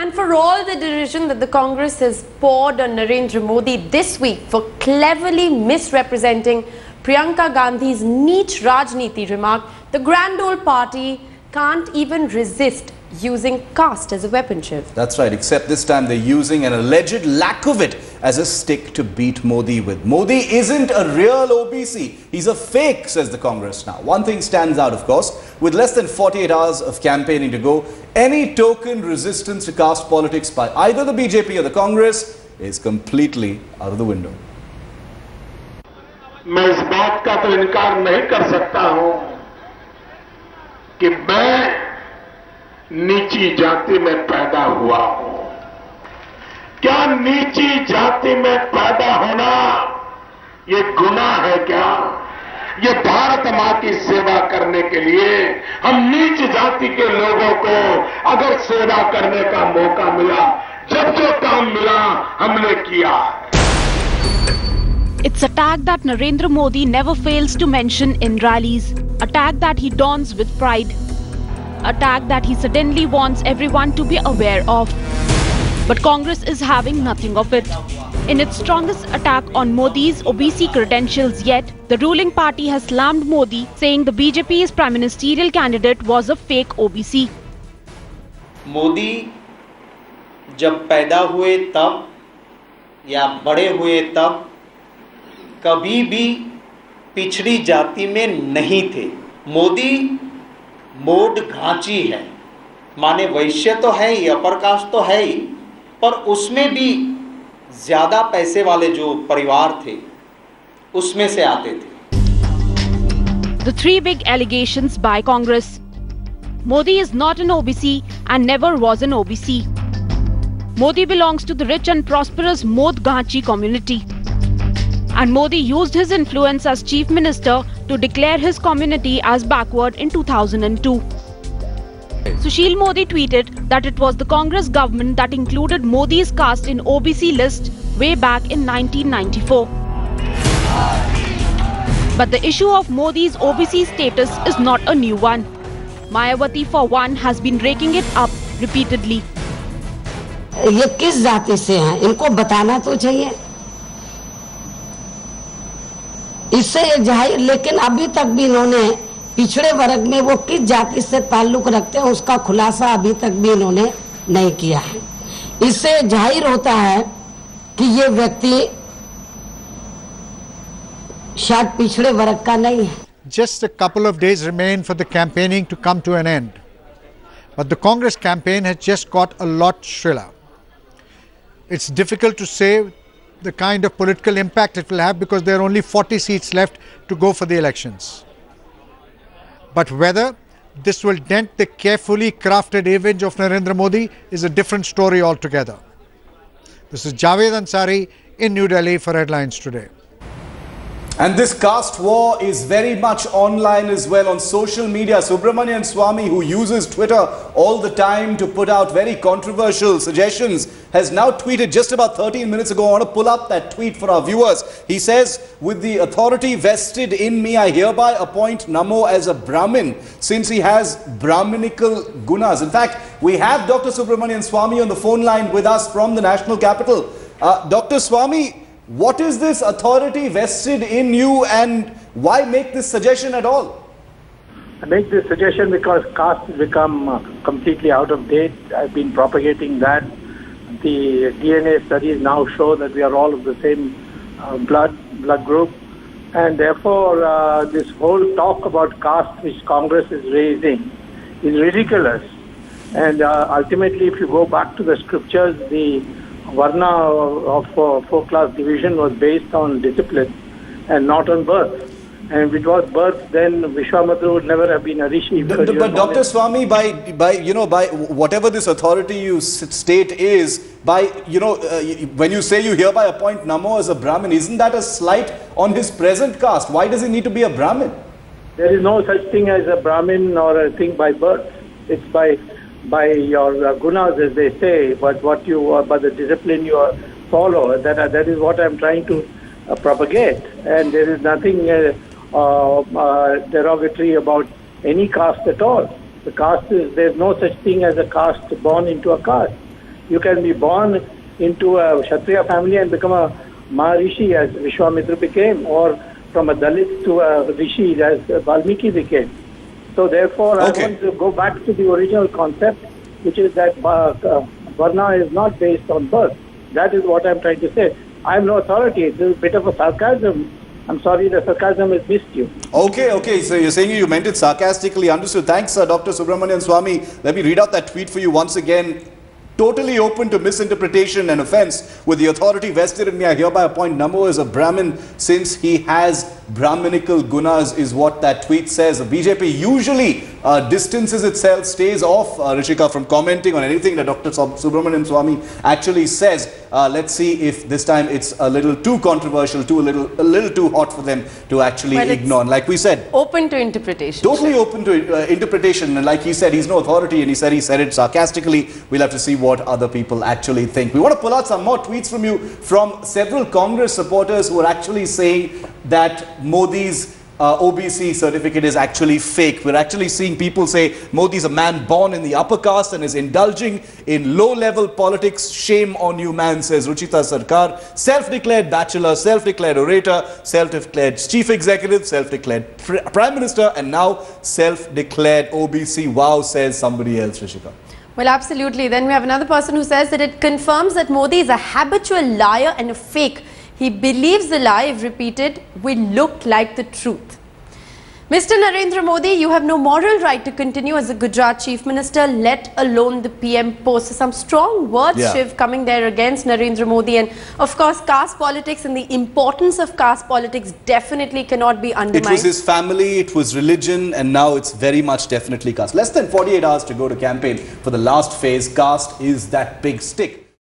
And for all the derision that the Congress has poured on Narendra Modi this week for cleverly misrepresenting Priyanka Gandhi's niche Rajniti remark, the grand old party can't even resist using caste as a weapon, Shiv. That's right, except this time they're using an alleged lack of it as a stick to beat Modi with. Modi isn't a real OBC. He's a fake, says the Congress now. One thing stands out, of course. With less than 48 hours of campaigning to go, any token resistance to caste politics by either the BJP or the Congress is completely out of the window. मैं इस बात का तो इनकार नहीं कर सकता हूं कि मैं नीची जाति में पैदा हुआ हूं। क्या नीची जाति में पैदा होना ये गुनाह है क्या? ये भारत मां की सेवा करने के लिए हम नीच जाति के लोगों को अगर सेवा करने का मौका मिला, जब जो काम मिला हमने किया। It's a tag that Narendra Modi never fails to mention in rallies, a tag that he dons with pride, a tag that he suddenly wants everyone to be aware of. But Congress is having nothing of it. In its strongest attack on Modi's OBC credentials yet, the ruling party has slammed Modi, saying the BJP's prime ministerial candidate was a fake OBC. Modi जब पैदा हुए तब या बड़े हुए तब कभी भी पिछड़ी जाति में नहीं थे। मोदी मोड घांची है, माने वैश्य तो है ही, अपर कास्ट तो है ही, पर उसमें भी ज्यादा पैसे वाले जो परिवार थे उसमें से आते थे। The three big allegations by Congress. Modi is not an OBC and never was an OBC. Modi belongs to the rich and prosperous Modh Ghanchi community. And Modi used his influence as chief minister to declare his community as backward in 2002. Sushil Modi tweeted that it was the Congress government that included Modi's caste in OBC list way back in 1994. But the issue of Modi's OBC status is not a new one. Mayawati, for one, has been raking it up repeatedly. ये किस जाति से हैं, इनको बताना तो चाहिए। इससे जाहिर, लेकिन अभी तक भी इन्होंने पिछड़े वर्ग में वो किस जाति से ताल्लुक रखते हैं उसका खुलासा अभी तक भी इन्होंने नहीं किया है। इससे जाहिर होता है कि ये व्यक्ति शायद पिछड़े वर्ग का नहीं है। Just a couple of days remain for the campaigning to come to an end. But the Congress campaign has just got a lot shriller. It's difficult to say the kind of political impact it will have because there are only 40 seats left to go for the elections. But whether this will dent the carefully crafted image of Narendra Modi is a different story altogether. This is Javed Ansari in New Delhi for Headlines Today. And this caste war is very much online as well on social media. Subramanian Swamy, who uses Twitter all the time to put out very controversial suggestions, has now tweeted just about 13 minutes ago. I want to pull up that tweet for our viewers. He says, "With the authority vested in me, I hereby appoint Namo as a Brahmin, since he has Brahminical gunas." In fact, we have Dr. Subramanian Swamy on the phone line with us from the national capital. Dr. Swamy, what is this authority vested in you and why make this suggestion at all? I make this suggestion because caste has become completely out of date. I've been propagating that. The DNA studies now show that we are all of the same blood group, and therefore this whole talk about caste which Congress is raising is ridiculous. And ultimately, if you go back to the scriptures, the Varna of four-class division was based on discipline and not on birth. And if it was birth, then Vishwamitra would never have been a rishi. But Dr. Swamy, by whatever this authority you state is, when you say you hereby appoint Namo as a Brahmin, isn't that a slight on his present caste? Why does he need to be a Brahmin? There is no such thing as a Brahmin or a thing by birth. It's by your gunas, as they say, but by the discipline you follow. That is what I'm trying to propagate. And there is nothing derogatory about any caste at all. The caste is, there's no such thing as a caste born into a caste. You can be born into a Kshatriya family and become a Maharishi as Vishwamitra became, or from a Dalit to a Rishi as Valmiki became. So therefore, Okay. I want to go back to the original concept, which is that Varna is not based on birth. That is what I'm trying to say. I have no authority. It's a bit of a sarcasm. I'm sorry, the sarcasm has missed you. Okay. So you're saying you meant it sarcastically. Understood. Thanks, Dr. Subramanian Swamy. Let me read out that tweet for you once again. Totally open to misinterpretation and offense. With the authority vested in me, I hereby appoint Namo as a Brahmin since he has Brahminical gunas, is what that tweet says. The BJP usually distances itself, stays off, Rishika, from commenting on anything that Dr. Subramanian Swamy actually says. Let's see if this time it's a little too controversial, a little too hot for them to actually ignore. Like we said, Open to interpretation. totally open to interpretation, and like he said, he's no authority, and he said it sarcastically. We'll have to see what other people actually think. We want to pull out some more tweets from you from several Congress supporters who are actually saying that Modi's OBC certificate is actually fake. We're actually seeing people say Modi's a man born in the upper caste and is indulging in low-level politics. Shame on you, man, says Ruchita Sarkar. Self-declared bachelor, self-declared orator, self-declared chief executive, self-declared prime minister, and now self-declared OBC. Wow, says somebody else, Rishika. Well, absolutely. Then we have another person who says that it confirms that Modi is a habitual liar and a fake. He believes the lie, if repeated, will look like the truth. Mr. Narendra Modi, you have no moral right to continue as a Gujarat Chief Minister, let alone the PM post. So some strong words, Shiv, coming there against Narendra Modi. And of course, caste politics and the importance of caste politics definitely cannot be undermined. It was his family, it was religion, and now it's very much definitely caste. Less than 48 hours to go to campaign for the last phase. Caste is that big stick.